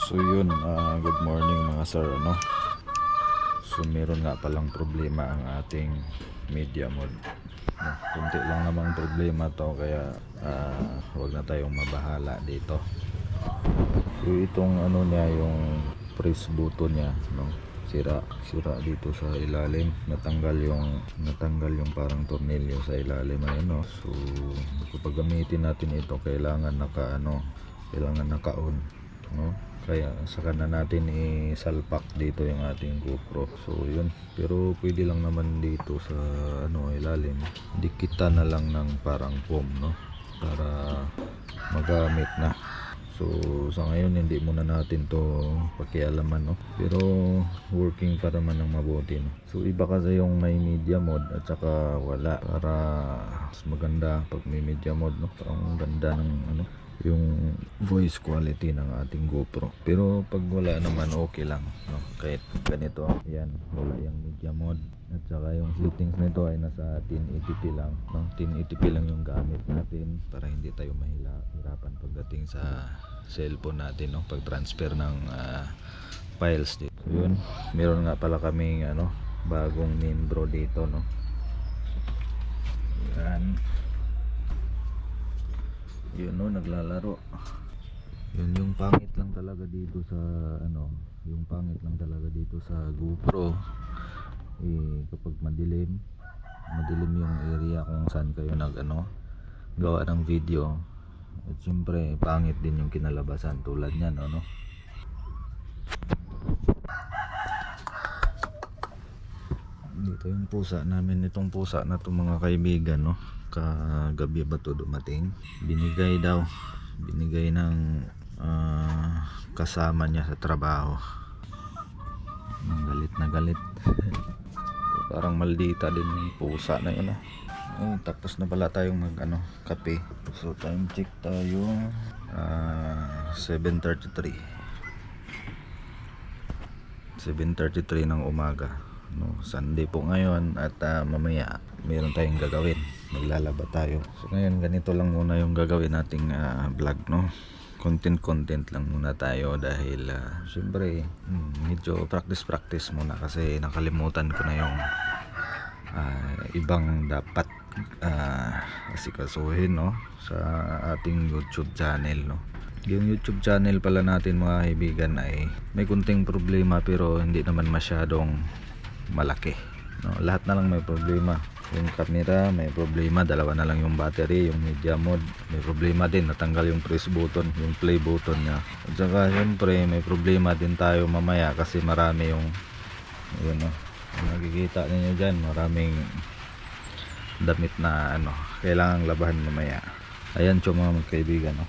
So yun, good morning mga sir, ano? So meron nga palang problema ang ating media mode. No, kunti lang namang problema to, kaya huwag na tayong mabahala dito. So itong ano niya, yung press button niya, no? Sira dito sa ilalim. Natanggal yung parang tornilyo sa ilalim, ayun, no? So kapag gamitin natin ito, kailangan naka-on, no? Kaya saka na natin isalpak dito yung ating GoPro. So yun, pero pwede lang naman dito sa ilalim, dikitan na lang ng parang foam, no, para magamit na. So sa ngayon hindi muna natin to pakialaman, no, pero working pa naman ng mabuti, no? So iba kasi yung may media mode at saka wala, para mas maganda pag may media mode, no? Parang ganda ng yung voice quality ng ating GoPro. Pero pag wala naman, okay lang, no? Kahit ganito, yan, wala yung media mode. At saka yung settings nito ay nasa 1080p lang, no? 1080p lang yung gamit natin para hindi tayo mahirapan pagdating sa cellphone natin, no? Pag transfer ng files dito. So yun, meron nga pala kaming bagong membro dito, no? Yan. Yun, no, naglalaro. Yun yung pangit lang talaga dito sa GoPro, kapag madilim yung area kung saan kayo gawa ng video, at syempre pangit din yung kinalabasan tulad niyan, no? Dito yung pusa namin, itong pusa na to mga kaibigan, no? Kagabi ba to dumating, binigay ng kasama niya sa trabaho. Galit na galit. Parang maldita din yung pusa na yun, tapos na pala tayong kape. So time check tayo, 7:33 ng umaga, no? Sunday po ngayon, at mamaya meron tayong gagawin, maglalaba tayo. So ngayon ganito lang muna yung gagawin nating vlog, no? Content lang muna tayo dahil syempre medyo practice muna kasi nakalimutan ko na yung ibang dapat asikasuhin, no, sa ating YouTube channel, no? Yung YouTube channel pala natin mga kaibigan ay may kunting problema, pero hindi naman masyadong malaki, no? Lahat na lang may problema. Yung camera may problema, dalawa na lang yung battery. Yung media mode may problema din, natanggal yung press button, yung play button nya. At saka syempre may problema din tayo mamaya kasi marami yung nakikita ninyo dyan, maraming damit na kailangang labahan mamaya. Ayan mga magkaibigan, no?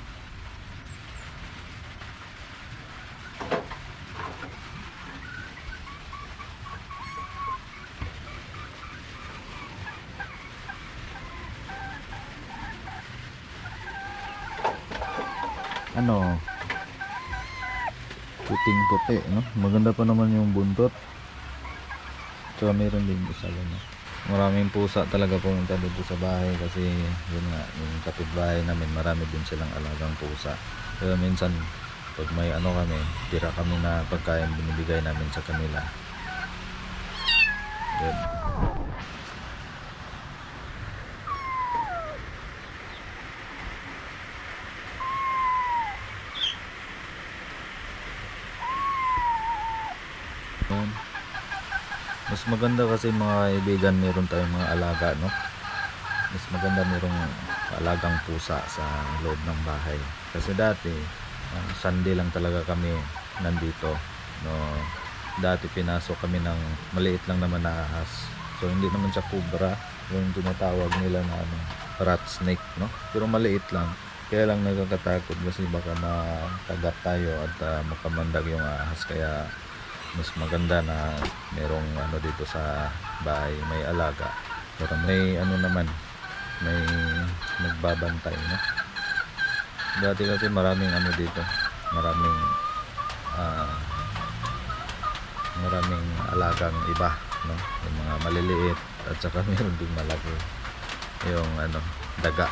Puting puti, no? Maganda pa naman yung buntot. So meron din isa lang, no? Maraming pusa talaga pumunta dito sa bahay kasi yun nga, yung kapitbahay namin marami din silang alagang pusa. Kaya minsan pag may kami, tira kami na pagkain, binibigay namin sa kanila. Yun. Mas maganda kasi mga kaibigan, meron tayong mga alaga, no? Mas maganda merong alagang pusa sa loob ng bahay. Kasi dati Sunday lang talaga kami nandito, no? Dati pinasok kami ng maliit lang naman na ahas. So hindi naman siya cobra, yung tinatawag nila na rat snake, no? Pero maliit lang. Kaya lang nagkakatakot kasi baka makagat tayo at makamandag yung ahas. Kaya mas maganda na merong dito sa bahay, may alaga. Pero may naman, may nagbabantay, no? Dati kasi maraming dito, maraming alagang iba, no? Yung mga maliliit at saka meron ding malaki, yung daga.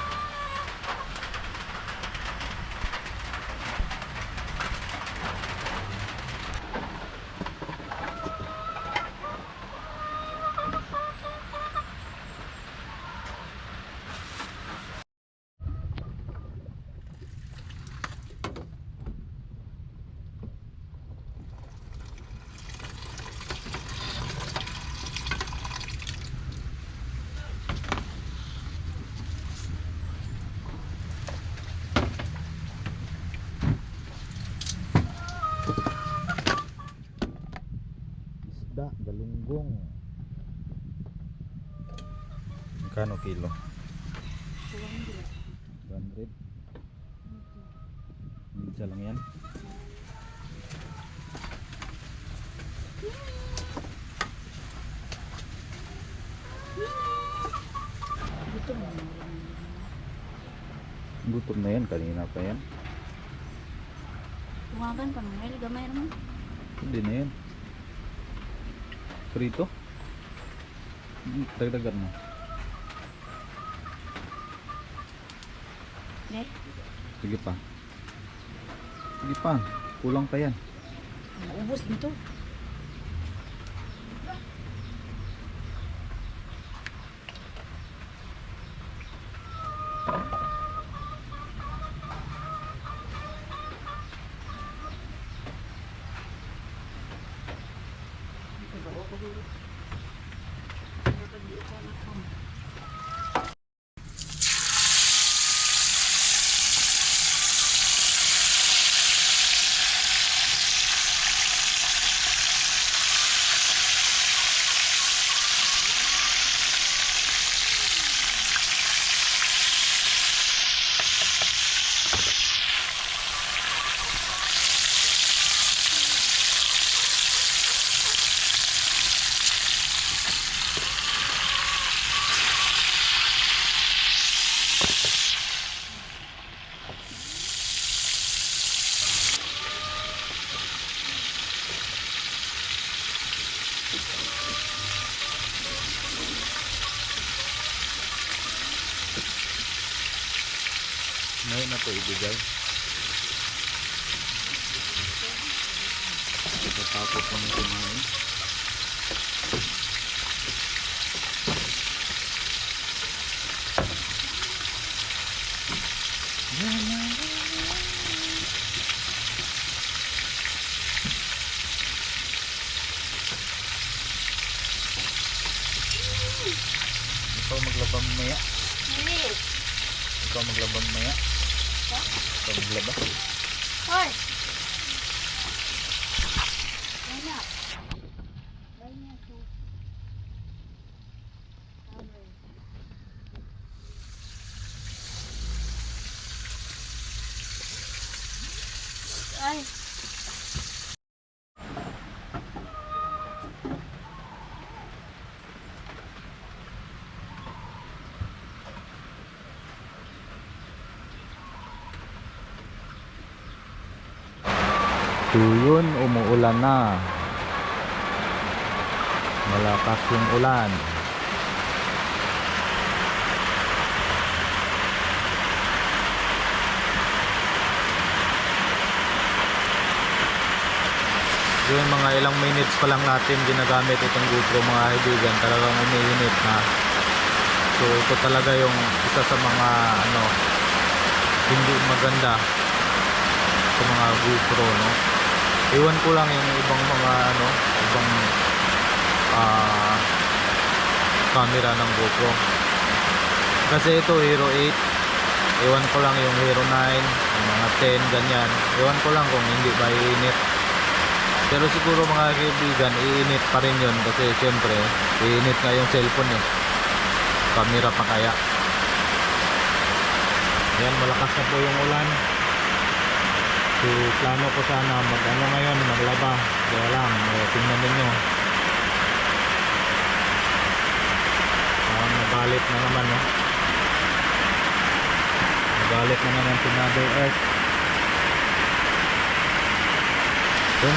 Galunggong. Magkano kilo? 200. Isa lang yan. Gutom na yan, kanina pa yan. Tumagan pa Noel, gamay naman. Hindi na yan. Prito? Dagdagan mo. Eh, Sige pa. Sige pa. Kulang pa yan. maubos dito. Ngayon na to ibigay. Pagkatapos ng kumain. Ikaw maglaba mamaya. Ikaw maglaba mamaya. Ikaw maglaba. Hoy! Wala. Wala to. Ay! So yun, umuulan na. Malakas yung ulan. Yung mga ilang minutes pa lang natin ginagamit itong GoPro mga kaibigan, talagang umiinit na. So ito talaga yung isa sa mga hindi maganda sa mga GoPro, no. Iwan ko lang yung ibang mga ibang camera ng GoPro. Kasi ito Hero 8. Iwan ko lang yung Hero 9, yung mga 10 ganyan. Iwan ko lang kung hindi ba iinit. Pero siguro mga kaibigan, iinit pa rin yun kasi syempre iinit nga yung cellphone eh. Camera pa kaya. Yan, malakas na po yung ulan. So plano ko sana ngayon, maglaba. Kaya lang, tingnan ninyo. Nagalit na naman, no? Nagalit na naman si Mother Earth. Yung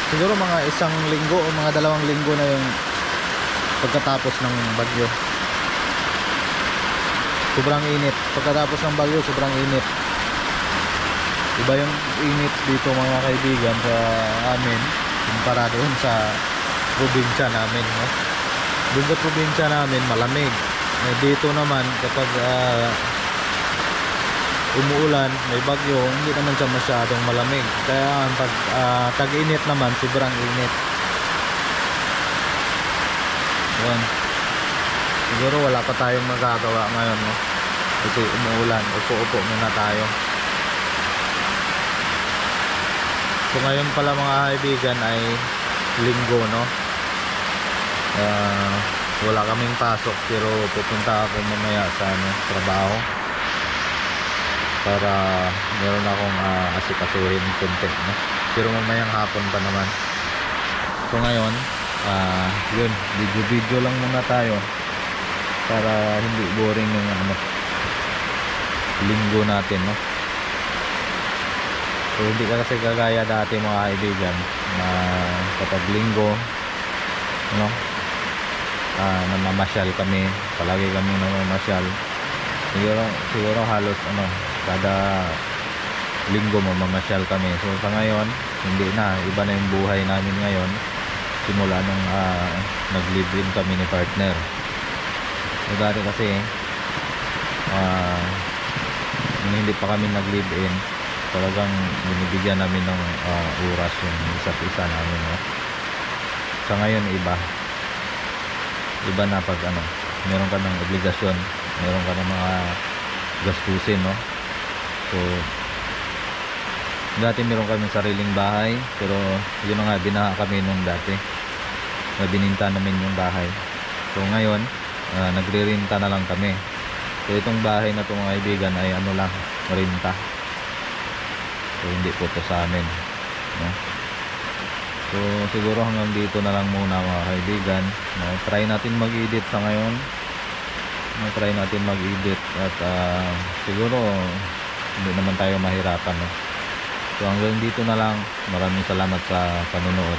siguro mga isang linggo o mga 2 linggo na yung pagkatapos ng bagyo. Sobrang init. Pagkatapos ng bagyo, sobrang init. Iba yung init dito mga kaibigan sa amin kumpara doon sa probinsya namin, no? Doon sa probinsya namin malamig. Dito naman kapag umuulan, may bagyo, hindi naman siya masyadong malamig. Kaya pag tag-init naman, sobrang init. Yan. Siguro wala pa tayong magagawa ngayon, no? Kasi umuulan, upo-upo muna tayo. So ngayon pala mga kaibigan ay linggo, no? Wala kaming pasok pero pupunta ako mamaya sa trabaho para meron akong asikasuhin konti, no? Pero mamayang hapon pa naman. So ngayon, yun, video lang muna tayo para hindi boring yung linggo natin, no? So hindi ka kasi kagaya dati mga kaibigan na kapag linggo, no, namamasyal kami, palagi kami namamasyal. Siguro halos kada linggo mamamasyal kami. So sa ngayon, hindi na, iba na yung buhay namin ngayon simula nung nag-live-in kami ni partner. So dati kasi nung hindi pa kami nag-live-in, talagang binibigyan namin ng oras yung isa't isa namin, no? Sa ngayon iba na pag meron ka ng obligasyon, meron ka ng mga gastusin, no? So dati meron kami sariling bahay, pero yun na nga, binaha kami nung dati na bininta namin yung bahay. So ngayon nagre-renta na lang kami. So itong bahay na itong mga kaibigan ay lang, renta. So hindi po to sa amin, no? So siguro hanggang dito na lang muna mga kaibigan, no? Try natin mag-edit sa ngayon, no? Try natin mag-edit at siguro hindi naman tayo mahirapan, no? So hanggang dito na lang. Maraming salamat sa panonood.